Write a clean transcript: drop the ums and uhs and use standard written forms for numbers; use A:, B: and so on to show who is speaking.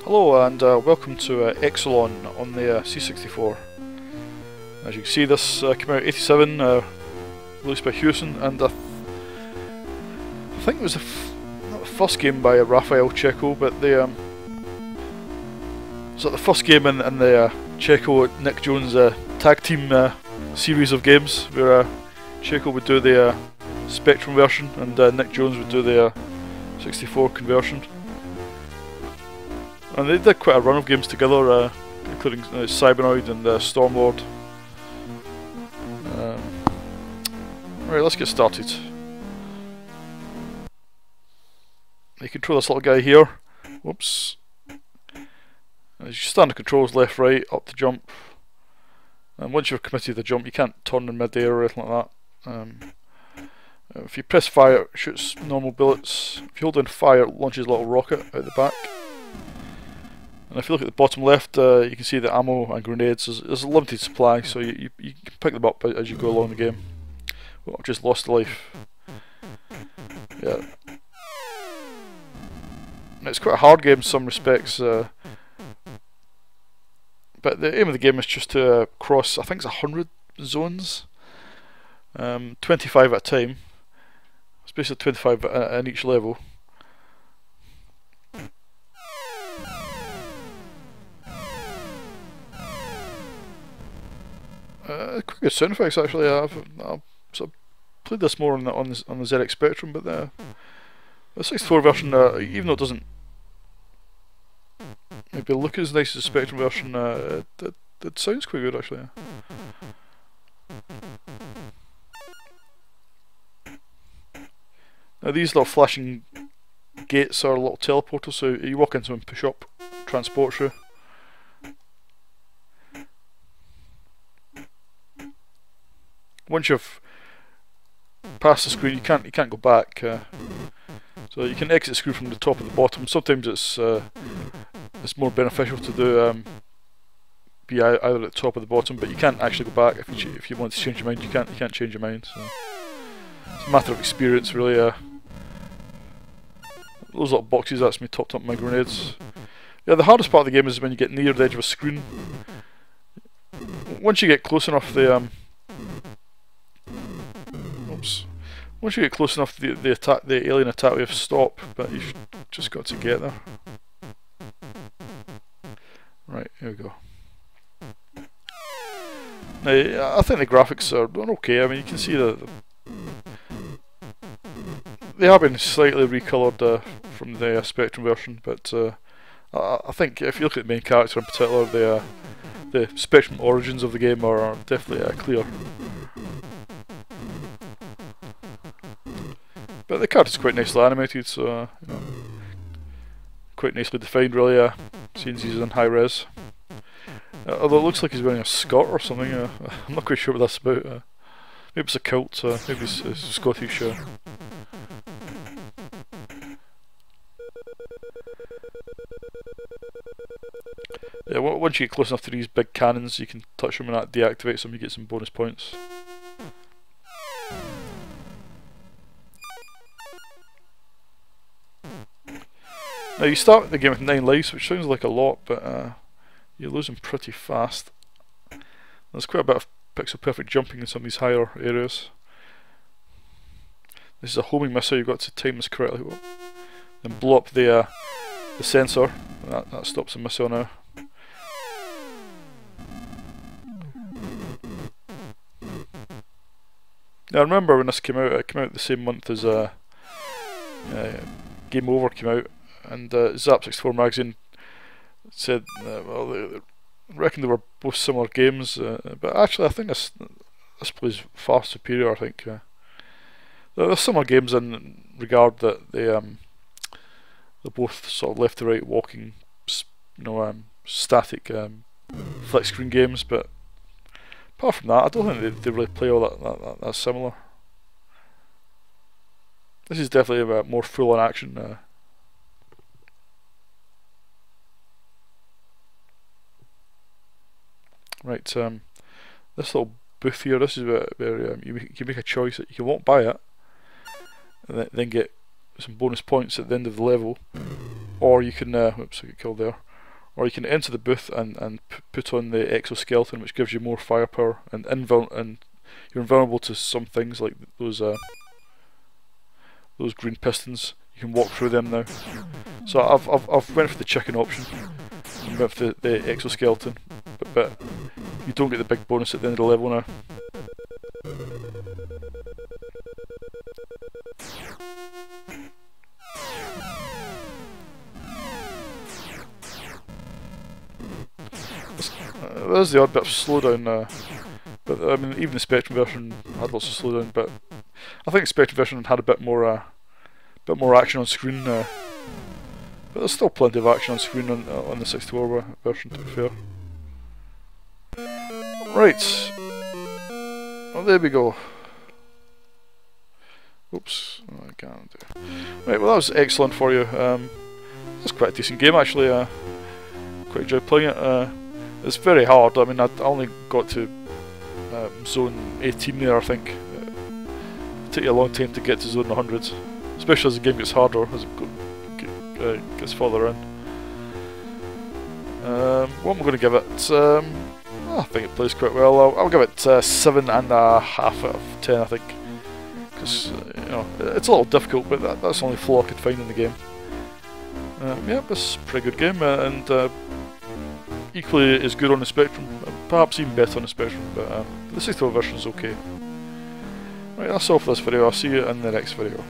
A: Hello and welcome to Exolon on the C64. As you can see, this came out in '87, released by Hewson, and I think it was not the first game by Raphael Checo, but the the first game in the Checo Nick Jones tag team series of games, where Checo would do the Spectrum version and Nick Jones would do the 64 conversion. And they did quite a run of games together, including Cybernoid and Stormlord. Right, let's get started. You control this little guy here. Whoops. As you stand the controls left, right, up to jump. And once you've committed the jump, you can't turn in mid-air or anything like that. If you press fire, it shoots normal bullets. If you hold down fire, it launches a little rocket out the back. And if you look at the bottom left, you can see the ammo and grenades. There's a limited supply, so you can pick them up as you go along the game. Oh, I've just lost a life. Yeah. It's quite a hard game in some respects, but the aim of the game is just to cross, I think it's 100 zones, 25 at a time. It's basically 25 in each level. Quite good sound effects actually. I've sort of played this more on the ZX Spectrum, but the 64 version, even though it doesn't maybe look as nice as the Spectrum version, it sounds quite good actually. Now these little flashing gates are little teleporters, so you walk into them, push up, transports you. Once you've passed the screen, you can't go back. So you can exit the screen from the top or the bottom. Sometimes it's more beneficial to do be either at the top or the bottom, but you can't actually go back if you want to change your mind. You can't change your mind. So it's a matter of experience, really. Those little boxes, that's me topped up my grenades. Yeah, the hardest part of the game is when you get near the edge of a screen. Once you get close enough, once you get close enough, the alien attack wave stop, but you've just got to get there. Right, here we go. Now, I think the graphics are okay. I mean, you can see they have been slightly recoloured from the Spectrum version, but I think if you look at the main character in particular, the Spectrum origins of the game are definitely clear. But the character's quite nicely animated, so you know, quite nicely defined, really. Since he's in high res. Although it looks like he's wearing a skirt or something. I'm not quite sure what that's about. Maybe it's a cult. Maybe it's Scottish. Yeah, once you get close enough to these big cannons, you can touch them and that deactivates them. You get some bonus points. Now you start the game with 9 lives, which sounds like a lot, but you lose them pretty fast. There's quite a bit of pixel perfect jumping in some of these higher areas. This is a homing missile, you've got to time this correctly. Then blow up the sensor. That stops the missile now. Now I remember when this came out, it came out the same month as Game Over came out. And Zap 64 magazine said, well, they reckon they were both similar games, but actually I think this plays far superior. I think they're similar games in regard that they're both sort of left to right walking, static flick screen games. But apart from that, I don't think they really play all that similar. This is definitely a more full-on action. Right, this little booth here, this is where you can make a choice that you won't buy it, and then get some bonus points at the end of the level, or you can, oops, I get killed there, or you can enter the booth and put on the exoskeleton, which gives you more firepower, and you're invulnerable to some things like those green pistons. You can walk through them now. So I've went for the chicken option, and went for the exoskeleton, but you don't get the big bonus at the end of the level now. There's the odd bit of slowdown, but I mean even the Spectrum version had lots of slowdown. But I think the Spectrum version had a bit more action on screen. But there's still plenty of action on screen on the 64 version, to be fair. Right. Well, there we go. Oops, I can't do. Right, well that was excellent for you. That's quite a decent game actually. Quite enjoyed playing it. It's very hard. I mean, I only got to zone 18 there, I think. It took you a long time to get to zone 100, especially as the game gets harder as it gets further in. What am I going to give it? I think it plays quite well. I'll give it 7.5 out of 10, I think. Because you know, it's a little difficult, but that's the only flaw I could find in the game. Yeah, it's a pretty good game, and equally as good on the Spectrum, perhaps even better on the Spectrum, but the 64 version is okay. Right, that's all for this video. I'll see you in the next video.